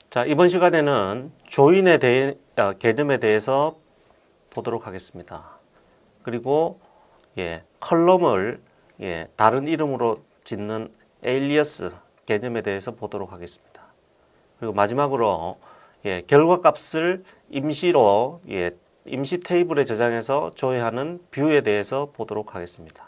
자, 이번 시간에는 조인에 대해 개념에 대해서 보도록 하겠습니다. 그리고 컬럼을 다른 이름으로 짓는 에일리어스 개념에 대해서 보도록 하겠습니다. 그리고 마지막으로 결과값을 임시로 임시 테이블에 저장해서 조회하는 뷰에 대해서 보도록 하겠습니다.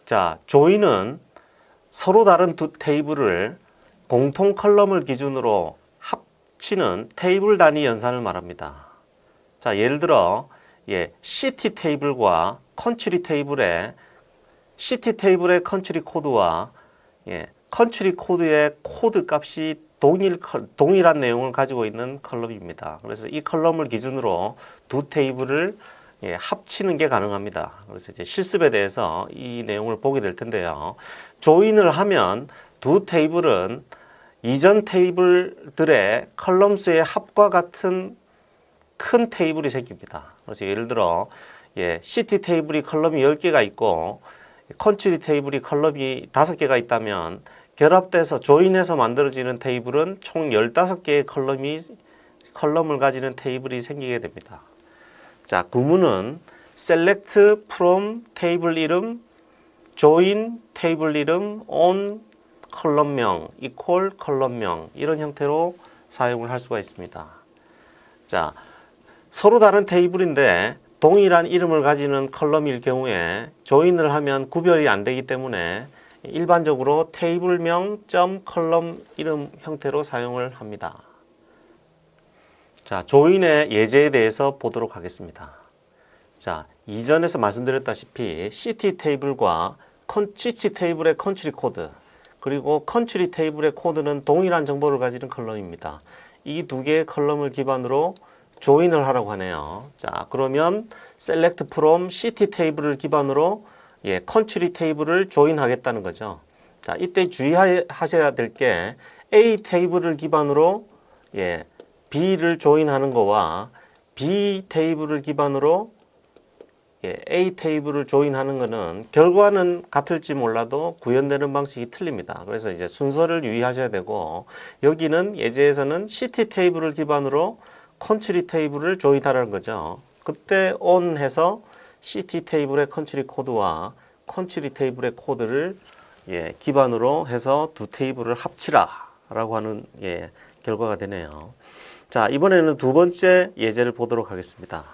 자, 조인은 서로 다른 두 테이블을 공통 컬럼을 기준으로 합치는 테이블 단위 연산을 말합니다. 자, 예를 들어 시티 테이블과 컨트리 테이블의 컨트리 코드와 컨트리 코드의 코드 값이 동일한 내용을 가지고 있는 컬럼입니다. 그래서 이 컬럼을 기준으로 두 테이블을 합치는 게 가능합니다. 그래서 이제 실습에 대해서 이 내용을 보게 될 텐데요. 조인을 하면 두 테이블은 이전 테이블들의 컬럼 수의 합과 같은 큰 테이블이 생깁니다. 그래서 예를 들어 시티 테이블이 컬럼이 10개가 있고 컨트리 테이블이 컬럼이 5개가 있다면 결합돼서 조인해서 만들어지는 테이블은 총 15개의 컬럼을 가지는 테이블이 생기게 됩니다. 자, 구문은 select from 테이블 이름, join 테이블 이름, on 컬럼명, equal 컬럼명 이런 형태로 사용을 할 수가 있습니다. 자, 서로 다른 테이블인데 동일한 이름을 가지는 컬럼일 경우에 조인을 하면 구별이 안 되기 때문에 일반적으로 테이블명 컬럼 이름 형태로 사용을 합니다. 자, 조인의 예제에 대해서 보도록 하겠습니다. 자, 이전에서 말씀드렸다시피 시티 테이블과 시티 테이블의 컨트리 코드 그리고 컨트리 테이블의 코드는 동일한 정보를 가지는 컬럼입니다. 이 두 개의 컬럼을 기반으로 조인을 하라고 하네요. 자, 그러면 select from 시티 테이블을 기반으로 컨트리 테이블을 조인하겠다는 거죠. 자, 이때 주의하셔야 될 게 A 테이블을 기반으로 B를 조인하는 거와 B 테이블을 기반으로 A 테이블을 조인하는 거는 결과는 같을지 몰라도 구현되는 방식이 틀립니다. 그래서 이제 순서를 유의하셔야 되고 여기는 예제에서는 시티 테이블을 기반으로 컨트리 테이블을 조인하라는 거죠. 그때 on 해서 시티 테이블의 컨트리 코드와 컨트리 테이블의 코드를 기반으로 해서 두 테이블을 합치라 라고 하는 결과가 되네요. 자, 이번에는 두 번째 예제를 보도록 하겠습니다.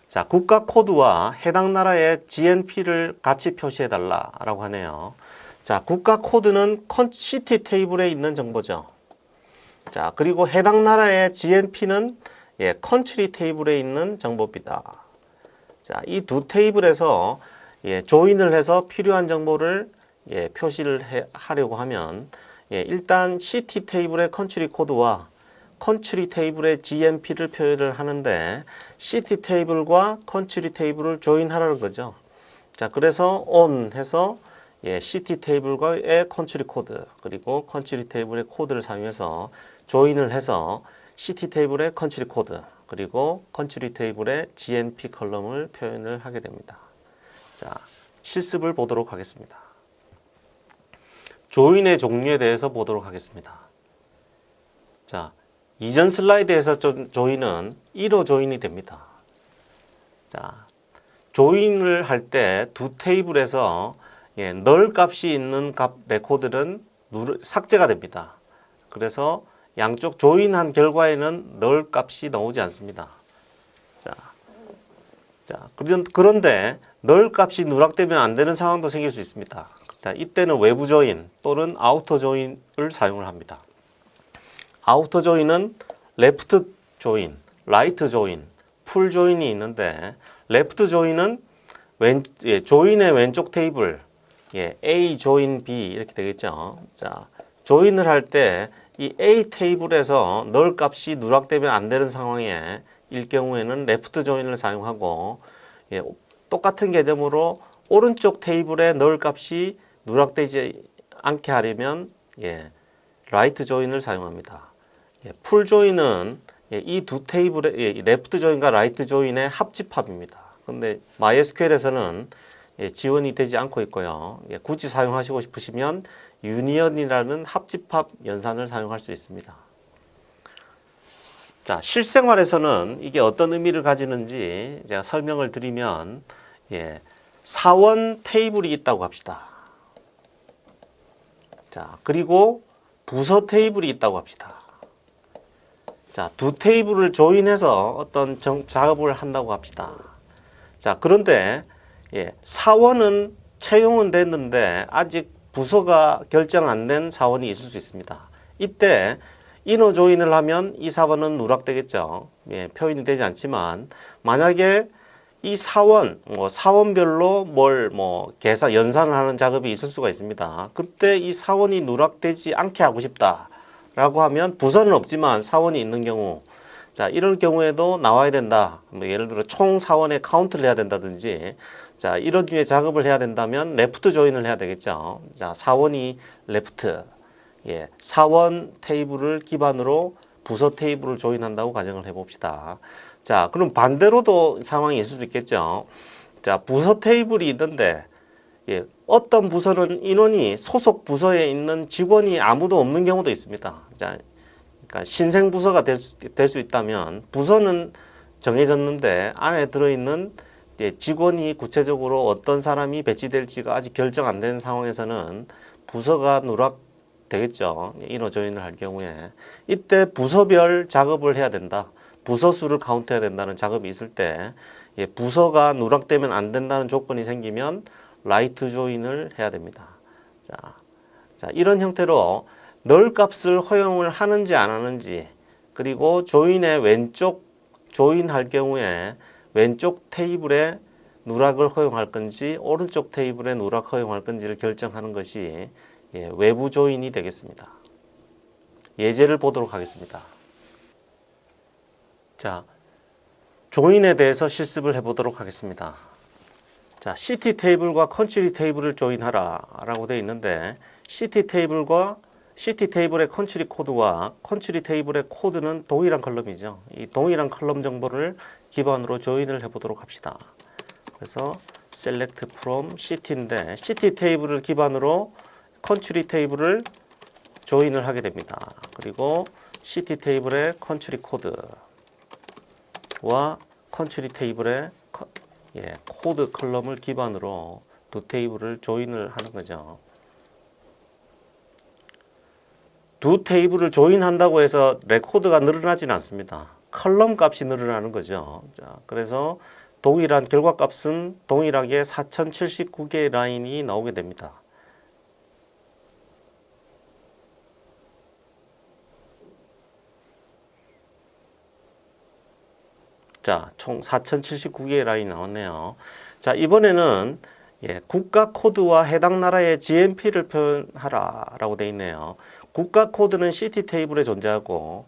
자, 국가 코드와 해당 나라의 GNP를 같이 표시해 달라 라고 하네요. 자, 국가 코드는 시티 테이블에 있는 정보죠. 자, 그리고 해당 나라의 GNP는 컨트리 테이블에 있는 정보입니다. 자, 이 두 테이블에서 조인을 해서 필요한 정보를 표시를 하려고 하면 일단 시티 테이블의 컨트리 코드와 컨트리 테이블의 GNP를 표현을 하는데 시티 테이블과 컨트리 테이블을 조인하라는 거죠. 자, 그래서 on 해서 시티 테이블과의 컨트리 코드 그리고 컨트리 테이블의 코드를 사용해서 조인을 해서 시티 테이블의 컨트리 코드 그리고 컨트리 테이블의 GNP 컬럼을 표현을 하게 됩니다. 자, 실습을 보도록 하겠습니다. 조인의 종류에 대해서 보도록 하겠습니다. 자, 이전 슬라이드에서 조인은 1호 조인이 됩니다. 자, 조인을 할 때 두 테이블에서 널 값이 있는 레코드는 삭제가 됩니다. 그래서 양쪽 조인한 결과에는 널 값이 나오지 않습니다. 자, 그런데 널 값이 누락되면 안 되는 상황도 생길 수 있습니다. 자, 이때는 외부 조인 또는 아우터 조인을 사용을 합니다. 아우터 조인은 레프트 조인, 라이트 조인, 풀 조인이 있는데 레프트 조인은 조인의 왼쪽 테이블 A 조인 B 이렇게 되겠죠. 자, 조인을 할 때 이 A 테이블에서 널 값이 누락되면 안 되는 상황에 일 경우에는 레프트 조인을 사용하고 똑같은 개념으로 오른쪽 테이블에 넣을 값이 누락되지 않게 하려면 라이트 조인을 사용합니다. 풀 조인은 이 두 테이블의 레프트 조인과 라이트 조인의 합집합입니다. 근데 MySQL에서는 지원이 되지 않고 있고요. 굳이 사용하시고 싶으시면 유니언이라는 합집합 연산을 사용할 수 있습니다. 자, 실생활에서는 이게 어떤 의미를 가지는지 제가 설명을 드리면 사원 테이블이 있다고 합시다. 자, 그리고 부서 테이블이 있다고 합시다. 자, 두 테이블을 조인해서 어떤 작업을 한다고 합시다. 자, 그런데 사원은 채용은 됐는데 아직 부서가 결정 안 된 사원이 있을 수 있습니다. 이때 이너 조인을 하면 이 사원은 누락되겠죠. 표현이 되지 않지만 만약에 이 사원, 사원별로 계산, 연산을 하는 작업이 있을 수가 있습니다. 그때 이 사원이 누락되지 않게 하고 싶다라고 하면 부서는 없지만 사원이 있는 경우, 자, 이럴 경우에도 나와야 된다. 예를 들어 총 사원의 카운트를 해야 된다든지, 자, 이런 류의 작업을 해야 된다면 레프트 조인을 해야 되겠죠. 자, 사원이 레프트, 사원 테이블을 기반으로 부서 테이블을 조인한다고 가정을 해봅시다. 자, 그럼 반대로도 상황이 있을 수 있겠죠. 자, 부서 테이블이 있는데 어떤 부서는 인원이 소속 부서에 있는 직원이 아무도 없는 경우도 있습니다. 자, 그러니까 신생 부서가 될 수 있다면 부서는 정해졌는데 안에 들어있는 직원이 구체적으로 어떤 사람이 배치될지가 아직 결정 안 된 상황에서는 부서가 누락되겠죠. 인원 조인을 할 경우에 이때 부서별 작업을 해야 된다. 부서 수를 카운트해야 된다는 작업이 있을 때 부서가 누락되면 안 된다는 조건이 생기면 라이트 조인을 해야 됩니다. 자, 이런 형태로 널 값을 허용을 하는지 안 하는지, 그리고 조인의 왼쪽 조인할 경우에 왼쪽 테이블에 누락을 허용할 건지 오른쪽 테이블에 누락 허용할 건지를 결정하는 것이 외부 조인이 되겠습니다. 예제를 보도록 하겠습니다. 자, 조인에 대해서 실습을 해보도록 하겠습니다. 자, CT 테이블과 컨트리 테이블을 조인하라 라고 되어 있는데 CT 테이블의 컨트리 코드와 컨트리 테이블의 코드는 동일한 컬럼이죠. 이 동일한 컬럼 정보를 기반으로 조인을 해보도록 합시다. 그래서 select from CT인데 CT 테이블을 기반으로 컨트리 테이블을 조인을 하게 됩니다. 그리고 CT 테이블의 컨트리 코드와 컨트리 테이블의 코드 컬럼을 기반으로 두 테이블을 조인을 하는 거죠. 두 테이블을 조인한다고 해서 레코드가 늘어나지는 않습니다. 컬럼 값이 늘어나는 거죠. 자, 그래서 동일한 결과 값은 동일하게 4079개의 라인이 나오게 됩니다. 자, 총 4079개의 라인이 나왔네요. 자, 이번에는 국가 코드와 해당 나라의 GMP를 표현하라 라고 되어 있네요. 국가 코드는 CT 테이블에 존재하고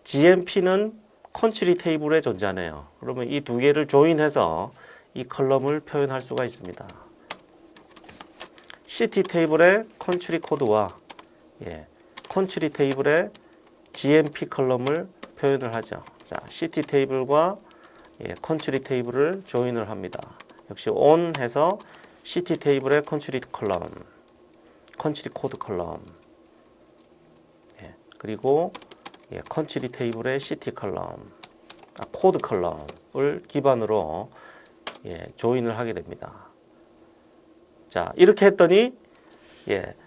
GMP는 컨트리 테이블에 존재하네요. 그러면 이 두 개를 조인해서 이 컬럼을 표현할 수가 있습니다. CT 테이블의 컨트리 코드와 컨트리 테이블의 GMP 컬럼을 표현을 하죠. 자, CT 테이블과 컨트리 테이블을 조인을 합니다. 역시 on 해서 CT 테이블의 컨트리 컬럼, 컨트리 코드 컬럼, 그리고 컨트리 테이블의 CT 컬럼, 코드 컬럼을 기반으로 조인을 하게 됩니다. 자, 이렇게 했더니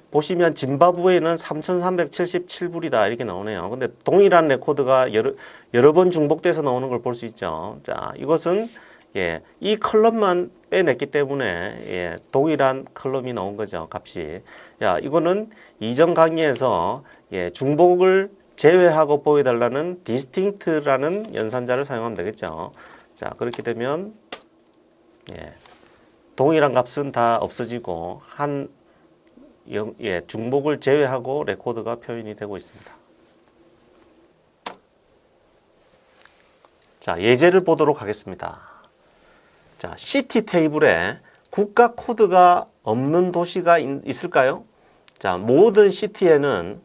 보시면 짐바브웨는 3,377불이다 이렇게 나오네요. 근데 동일한 레코드가 여러 번 중복돼서 나오는 걸 볼 수 있죠. 자, 이것은 이 컬럼만 빼냈기 때문에 동일한 컬럼이 나온 거죠. 값이. 야, 이거는 이전 강의에서 중복을 제외하고 보여달라는 distinct라는 연산자를 사용하면 되겠죠. 자, 그렇게 되면 동일한 값은 다 없어지고 중복을 제외하고 레코드가 표현이 되고 있습니다. 자, 예제를 보도록 하겠습니다. 자, CT 테이블에 국가 코드가 없는 도시가 있을까요? 자, 모든 시티에는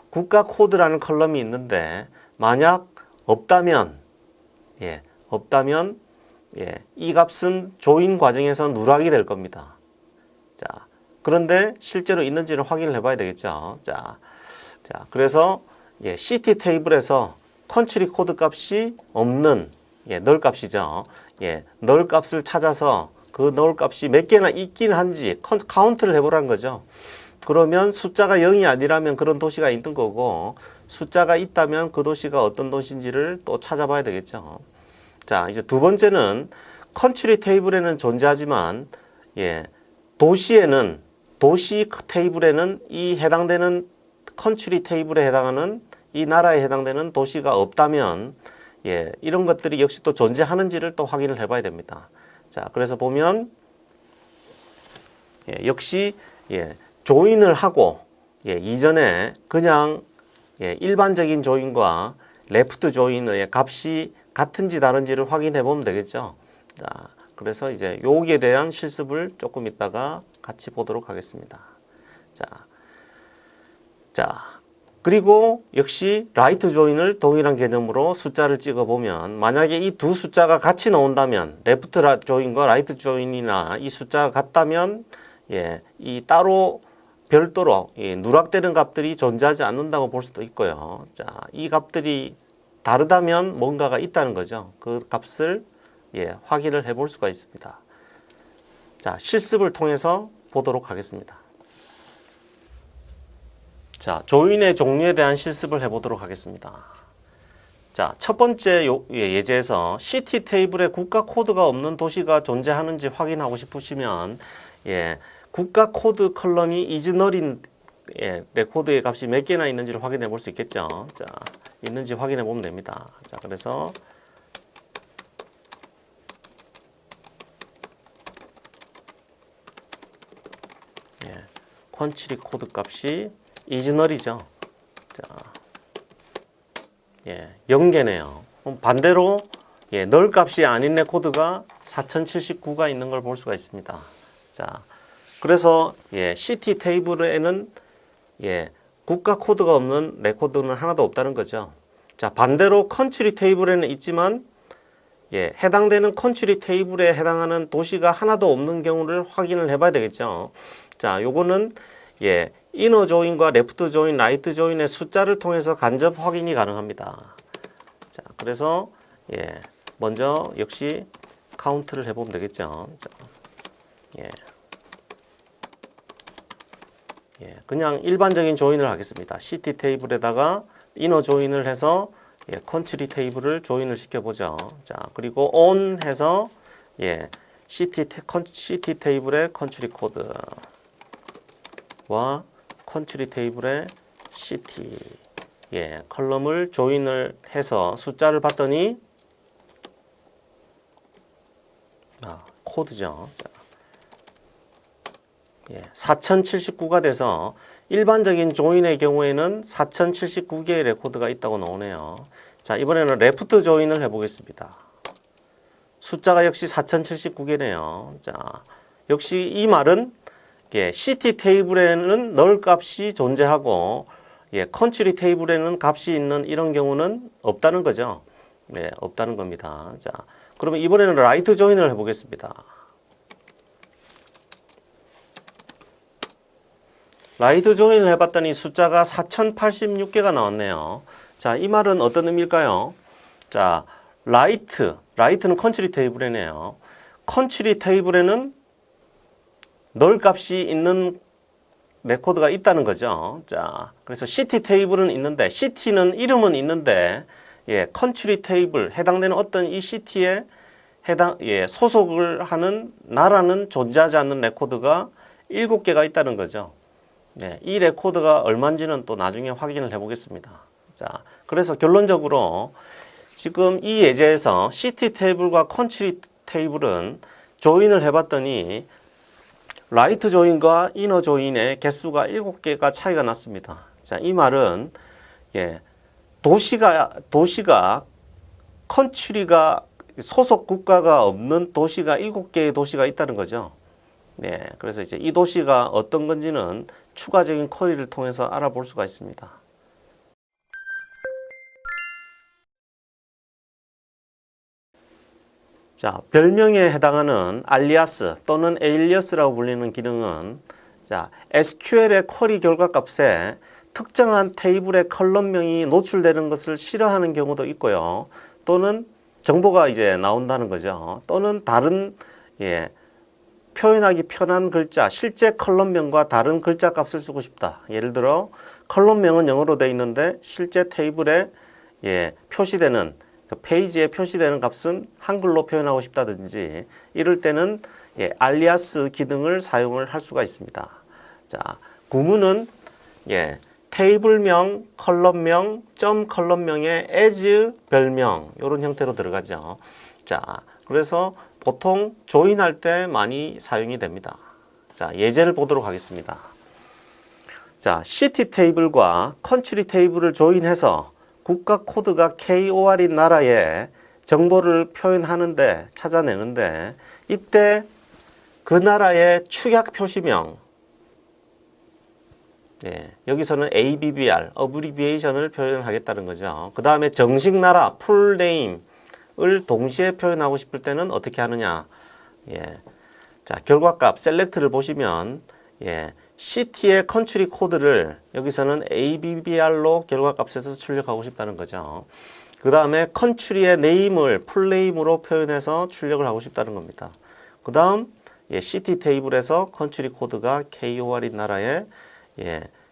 국가 코드라는 컬럼이 있는데 만약 없다면 이 값은 조인 과정에서 누락이 될 겁니다. 자, 그런데 실제로 있는지를 확인을 해봐야 되겠죠. 자, 그래서 시티 테이블에서 컨트리 코드 값이 없는 널 값이죠. 널 값을 찾아서 그 널 값이 몇 개나 있긴 한지 카운트를 해보라는 거죠. 그러면 숫자가 0이 아니라면 그런 도시가 있는 거고 숫자가 있다면 그 도시가 어떤 도시인지를 또 찾아봐야 되겠죠. 자, 이제 두 번째는 컨트리 테이블에는 존재하지만 도시 테이블에는 이 해당되는 컨트리 테이블에 해당하는 이 나라에 해당되는 도시가 없다면 이런 것들이 역시 또 존재하는지를 또 확인을 해봐야 됩니다. 자, 그래서 보면 역시 조인을 하고 이전에 그냥 일반적인 조인과 레프트 조인의 값이 같은지 다른지를 확인해 보면 되겠죠. 자, 그래서 이제 여기에 대한 실습을 조금 이따가 같이 보도록 하겠습니다. 자, 그리고 역시 라이트 조인을 동일한 개념으로 숫자를 찍어 보면 만약에 이 두 숫자가 같이 나온다면 레프트 조인과 라이트 조인이나 이 숫자가 같다면 이 따로 별도로 누락되는 값들이 존재하지 않는다고 볼 수도 있고요. 자, 이 값들이 다르다면 뭔가가 있다는 거죠. 그 값을 확인을 해 볼 수가 있습니다. 자, 실습을 통해서 보도록 하겠습니다. 자, 조인의 종류에 대한 실습을 해보도록 하겠습니다. 자, 첫 번째 예제에서 시티 테이블에 국가 코드가 없는 도시가 존재하는지 확인하고 싶으시면 국가 코드 컬럼이 이즈널인 레코드의 값이 몇 개나 있는지를 확인해 볼 수 있겠죠. 자, 있는지 확인해 보면 됩니다. 자, 그래서 컨트리 코드 값이 이즈널이죠. 자, 0개네요. 반대로 널 값이 아닌 레코드가 4079가 있는 걸 볼 수가 있습니다. 자, 그래서 시티 테이블에는 국가 코드가 없는 레코드는 하나도 없다는 거죠. 자, 반대로 컨트리 테이블에는 있지만 해당되는 컨트리 테이블에 해당하는 도시가 하나도 없는 경우를 확인을 해봐야 되겠죠. 자, 요거는 이너 조인과 레프트 조인, 라이트 조인의 숫자를 통해서 간접 확인이 가능합니다. 자, 그래서 먼저 역시 카운트를 해보면 되겠죠. 자, 그냥 일반적인 조인을 하겠습니다. 시티 테이블에다가 이너 조인을 해서 컨트리 테이블을 조인을 시켜보죠. 자, 그리고 on 해서 시티 테이블의 컨트리 코드와 컨트리 테이블의 시티 컬럼을 조인을 해서 숫자를 봤더니 코드죠. 4079가 돼서 일반적인 조인의 경우에는 4079개의 레코드가 있다고 나오네요. 자, 이번에는 레프트 조인을 해보겠습니다. 숫자가 역시 4079개네요. 자, 역시 이 말은 시티 테이블에는 널 값이 존재하고 컨트리 테이블에는 값이 있는 이런 경우는 없다는 거죠. 없다는 겁니다. 자, 그러면 이번에는 라이트 조인을 해보겠습니다. 라이트 조인을 해봤더니 숫자가 4086개가 나왔네요. 자, 이 말은 어떤 의미일까요? 자, 라이트는 컨트리 테이블이네요. 컨트리 테이블에는 널 값이 있는 레코드가 있다는 거죠. 자, 그래서 시티 테이블은 있는데, 시티는 이름은 있는데, 컨트리 테이블, 해당되는 어떤 이 시티에 소속을 하는 나라는 존재하지 않는 레코드가 7개가 있다는 거죠. 이 레코드가 얼마인지는 또 나중에 확인을 해 보겠습니다. 자, 그래서 결론적으로 지금 이 예제에서 시티 테이블과 컨트리 테이블은 조인을 해봤더니 라이트 조인과 이너 조인의 개수가 7개가 차이가 났습니다. 자, 이 말은 도시가 컨트리가 소속 국가가 없는 도시가 7개의 도시가 있다는 거죠. 네, 그래서 이제 이 도시가 어떤 건지는 추가적인 쿼리를 통해서 알아볼 수가 있습니다. 자, 별명에 해당하는 알리아스 또는 에일리어스라고 불리는 기능은 자, SQL의 쿼리 결과 값에 특정한 테이블의 컬럼명이 노출되는 것을 싫어하는 경우도 있고요. 또는 정보가 이제 나온다는 거죠. 또는 다른 표현하기 편한 글자, 실제 컬럼명과 다른 글자 값을 쓰고 싶다. 예를 들어 컬럼명은 영어로 되어 있는데 실제 테이블에 표시되는 페이지에 표시되는 값은 한글로 표현하고 싶다든지 이럴 때는 알리아스 기능을 사용을 할 수가 있습니다. 자, 구문은 테이블명, 컬럼명, 점 컬럼명의 as 별명 이런 형태로 들어가죠. 자, 그래서 보통 조인할 때 많이 사용이 됩니다. 자, 예제를 보도록 하겠습니다. 자, 시티 테이블과 컨트리 테이블을 조인해서 국가 코드가 KOR인 나라의 정보를 표현하는데 찾아내는데 이때 그 나라의 축약 표시명 여기서는 ABBR, 어브리비에이션을 표현하겠다는 거죠. 그 다음에 정식 나라, 풀네임을 동시에 표현하고 싶을 때는 어떻게 하느냐. 자, 결과값 셀렉트를 보시면 시티의 컨트리 코드를 여기서는 ABBR로 결과값에서 출력하고 싶다는 거죠. 그 다음에 컨트리의 네임을 풀네임으로 표현해서 출력을 하고 싶다는 겁니다. 그 다음 시티 테이블에서 컨트리 코드가 KOR인 나라의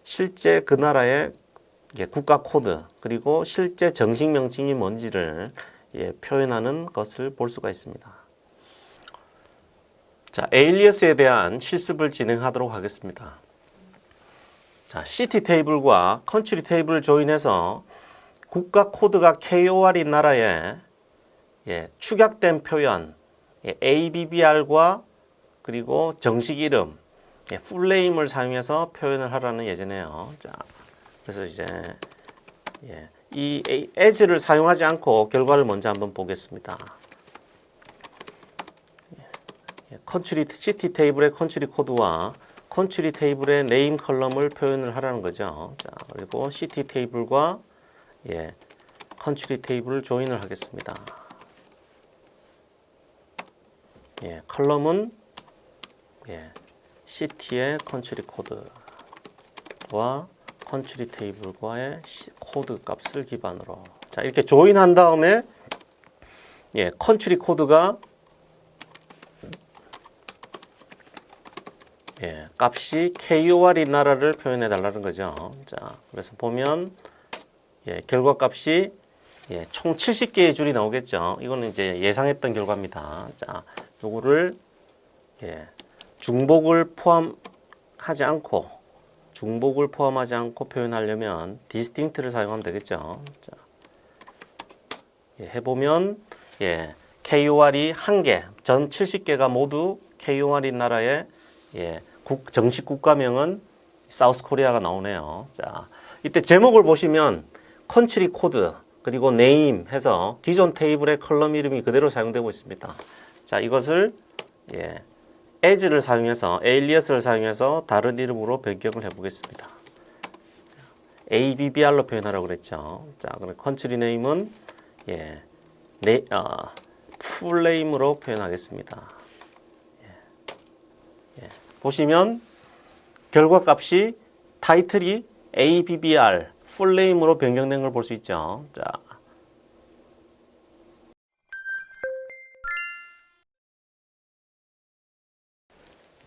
실제 그 나라의 국가 코드 그리고 실제 정식 명칭이 뭔지를 표현하는 것을 볼 수가 있습니다. 자, 에일리어스에 대한 실습을 진행하도록 하겠습니다. 자, 시티 테이블과 컨트리 테이블을 조인해서 국가 코드가 KOR인 나라의 축약된 표현 ABBR과 그리고 정식 이름 풀네임을 사용해서 표현을 하라는 예제네요. 자, 그래서 이제 이 as를 사용하지 않고 결과를 먼저 한번 보겠습니다. 컨트리 시티 테이블의 컨트리 코드와 컨트리 테이블의 네임 컬럼을 표현을 하라는 거죠. 자, 그리고 시티 테이블과 컨트리 테이블을 조인을 하겠습니다. 컬럼은 시티의 컨트리 코드와 컨트리 테이블과의 코드 값을 기반으로 자, 이렇게 조인한 다음에 컨트리 코드가 값이 KOR인 나라를 표현해 달라는 거죠. 자, 그래서 보면 결과 값이 총 70개의 줄이 나오겠죠. 이거는 이제 예상했던 결과입니다. 자, 요거를 중복을 포함하지 않고 표현하려면 distinct를 사용하면 되겠죠. 자, 해보면 KOR이 1개, 전 70개가 모두 KOR인 나라의 정식 국가명은 사우스 코리아가 나오네요. 자, 이때 제목을 보시면 컨트리 코드 그리고 네임 해서 기존 테이블의 컬럼 이름이 그대로 사용되고 있습니다. 자, 이것을 as를 사용해서 에일리어스를 사용해서 다른 이름으로 변경을 해 보겠습니다. ABBR로 표현하라고 그랬죠. 자, 그럼 컨트리 네임은 풀네임으로 표현하겠습니다. 보시면 결과값이 타이틀이 ABBR 풀네임으로 변경된 걸 볼 수 있죠.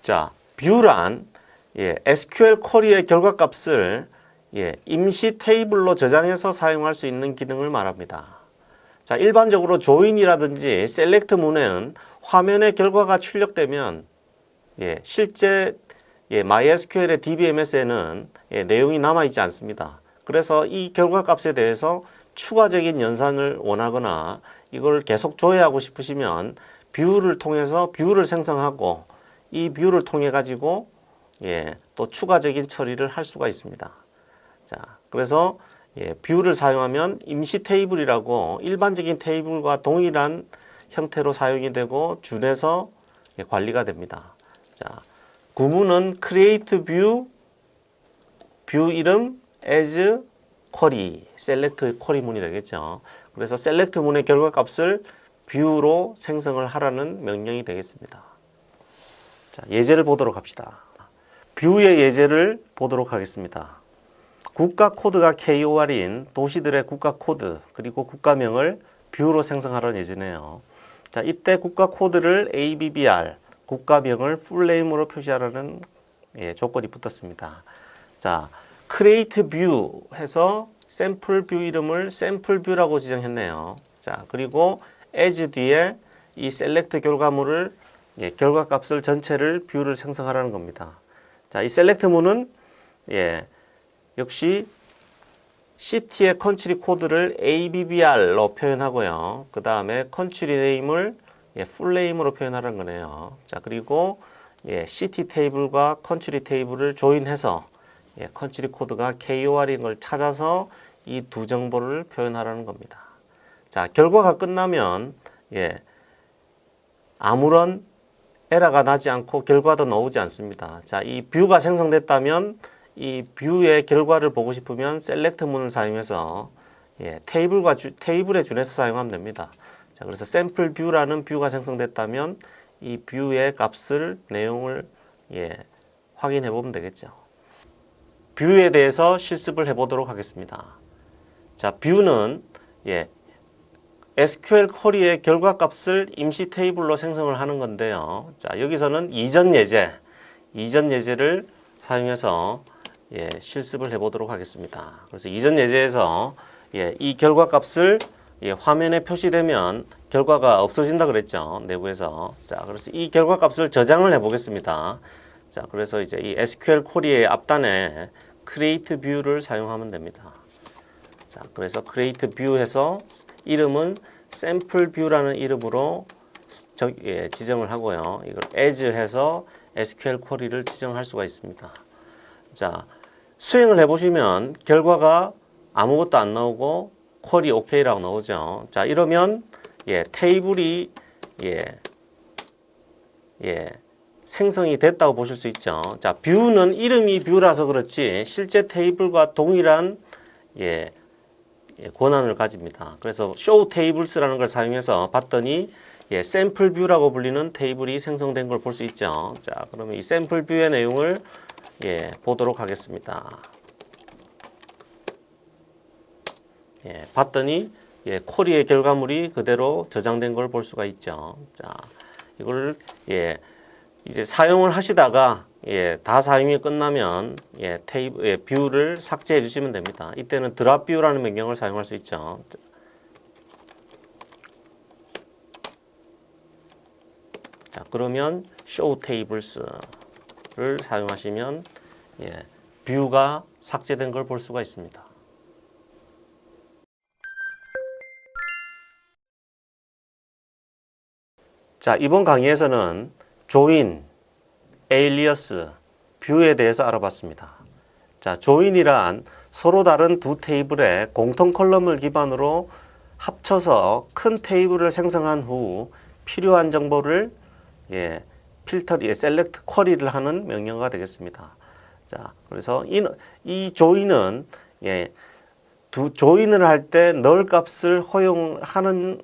자, 뷰란 SQL 쿼리의 결과값을 임시 테이블로 저장해서 사용할 수 있는 기능을 말합니다. 자, 일반적으로 조인이라든지 셀렉트 문에는 화면에 결과가 출력되면 실제 MySQL의 DBMS에는 내용이 남아있지 않습니다. 그래서 이 결과값에 대해서 추가적인 연산을 원하거나 이걸 계속 조회하고 싶으시면 뷰를 통해서 뷰를 생성하고 이 뷰를 통해 가지고 또 추가적인 처리를 할 수가 있습니다. 자, 그래서 뷰를 사용하면 임시 테이블이라고 일반적인 테이블과 동일한 형태로 사용이 되고 준해서 관리가 됩니다. 자, 구문은 create view, view 이름 as query, select query 문이 되겠죠. 그래서 select 문의 결과값을 view로 생성을 하라는 명령이 되겠습니다. 자, 예제를 보도록 합시다. view의 예제를 보도록 하겠습니다. 국가 코드가 KOR인 도시들의 국가 코드 그리고 국가명을 view로 생성하라는 예제네요. 자, 이때 국가 코드를 ABBR, 국가명을 풀네임으로 표시하라는 조건이 붙었습니다. 자, create view 해서 샘플 뷰 이름을 샘플 뷰라고 지정했네요. 자, 그리고 as 뒤에 이 select 결과물을 결과값을 전체를 뷰를 생성하라는 겁니다. 자, 이 select 문은 역시 city의 컨트리 코드를 ABBR로 표현하고요. 그 다음에 컨트리 네임을 풀네임으로 표현하라는 거네요. 자, 그리고 city 테이블과 컨트리 테이블을 조인해서 컨트리 코드가 KOR인 걸 찾아서 이 두 정보를 표현하라는 겁니다. 자, 결과가 끝나면 아무런 에러가 나지 않고 결과도 나오지 않습니다. 자, 이 뷰가 생성됐다면 이 뷰의 결과를 보고 싶으면 셀렉트 문을 사용해서 테이블에 준해서 사용하면 됩니다. 자, 그래서 샘플 뷰라는 뷰가 생성됐다면 이 뷰의 값을 내용을 확인해 보면 되겠죠. 뷰에 대해서 실습을 해 보도록 하겠습니다. 자, 뷰는 SQL 쿼리의 결과값을 임시 테이블로 생성을 하는 건데요. 자, 여기서는 이전 예제를 사용해서 실습을 해 보도록 하겠습니다. 그래서 이전 예제에서 이 결과값을 화면에 표시되면 결과가 없어진다 그랬죠. 내부에서. 자, 그래서 이 결과값을 저장을 해 보겠습니다. 자, 그래서 이제 이 SQL 쿼리의 앞단에 create view를 사용하면 됩니다. 자, 그래서 create view 해서 이름은 sample view라는 이름으로 지정을 하고요. 이걸 as 해서 SQL 쿼리를 지정할 수가 있습니다. 자, 수행을 해보시면 결과가 아무것도 안 나오고 쿼리 OK라고 나오죠. 자, 이러면 테이블이 생성이 됐다고 보실 수 있죠. 자, 뷰는 이름이 뷰라서 그렇지 실제 테이블과 동일한 권한을 가집니다. 그래서 show tables라는 걸 사용해서 봤더니 샘플 뷰라고 불리는 테이블이 생성된 걸 볼 수 있죠. 자, 그러면 이 샘플 뷰의 내용을 보도록 하겠습니다. 봤더니 쿼리의 결과물이 그대로 저장된 걸 볼 수가 있죠. 자, 이걸 이제 사용을 하시다가 다 사용이 끝나면 뷰를 삭제해 주시면 됩니다. 이때는 드랍 뷰라는 명령을 사용할 수 있죠. 자, 그러면 show tables를 사용하시면 뷰가 삭제된 걸 볼 수가 있습니다. 자, 이번 강의에서는 join, alias, 뷰에 대해서 알아봤습니다. 자, join이란 서로 다른 두 테이블의 공통 컬럼을 기반으로 합쳐서 큰 테이블을 생성한 후 필요한 정보를 셀렉트 쿼리를 하는 명령어가 되겠습니다. 자, 그래서 이 join은 조인을 할 때 널 값을 허용하는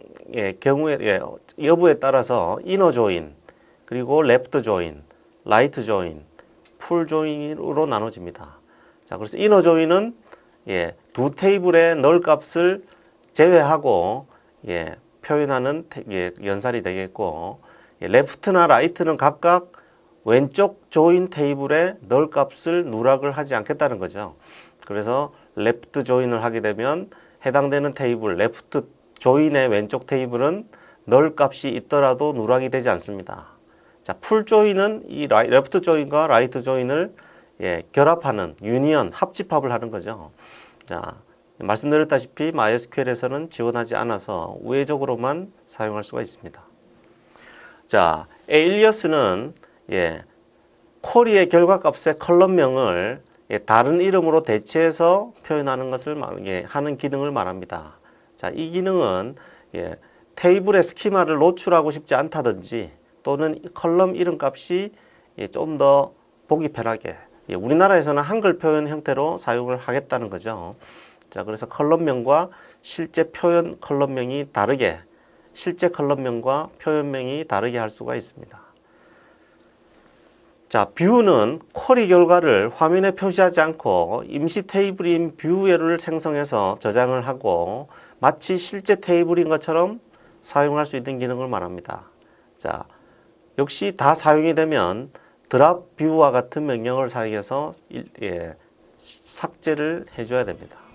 경우에 여부에 따라서 이너 조인, 그리고 레프트 조인, 라이트 조인, 풀 조인으로 나눠집니다. 자, 그래서 이너 조인은 두 테이블의 널 값을 제외하고 표현하는 연산이 되겠고, 레프트나 라이트는 각각 왼쪽 조인 테이블의 널 값을 누락을 하지 않겠다는 거죠. 그래서 레프트 조인을 하게 되면 해당되는 테이블, 레프트 조인의 왼쪽 테이블은 널 값이 있더라도 누락이 되지 않습니다. 자, 풀 조인은 이 레프트 조인과 라이트 조인을 결합하는 유니언, 합집합을 하는 거죠. 자, 말씀드렸다시피 MySQL에서는 지원하지 않아서 우회적으로만 사용할 수가 있습니다. 자, alias는 쿼리의 결과값의 컬럼명을 다른 이름으로 대체해서 표현하는 것을 하는 기능을 말합니다. 자, 이 기능은 테이블의 스키마를 노출하고 싶지 않다든지 또는 컬럼 이름값이 좀 더 보기 편하게 우리나라에서는 한글 표현 형태로 사용을 하겠다는 거죠. 자, 그래서 컬럼명과 실제 표현 컬럼명이 다르게, 실제 컬럼명과 표현명이 다르게 할 수가 있습니다. 자, 뷰는 쿼리 결과를 화면에 표시하지 않고 임시 테이블인 뷰회로를 생성해서 저장을 하고 마치 실제 테이블인 것처럼 사용할 수 있는 기능을 말합니다. 자, 역시 다 사용이 되면 드랍 뷰와 같은 명령을 사용해서 삭제를 해줘야 됩니다.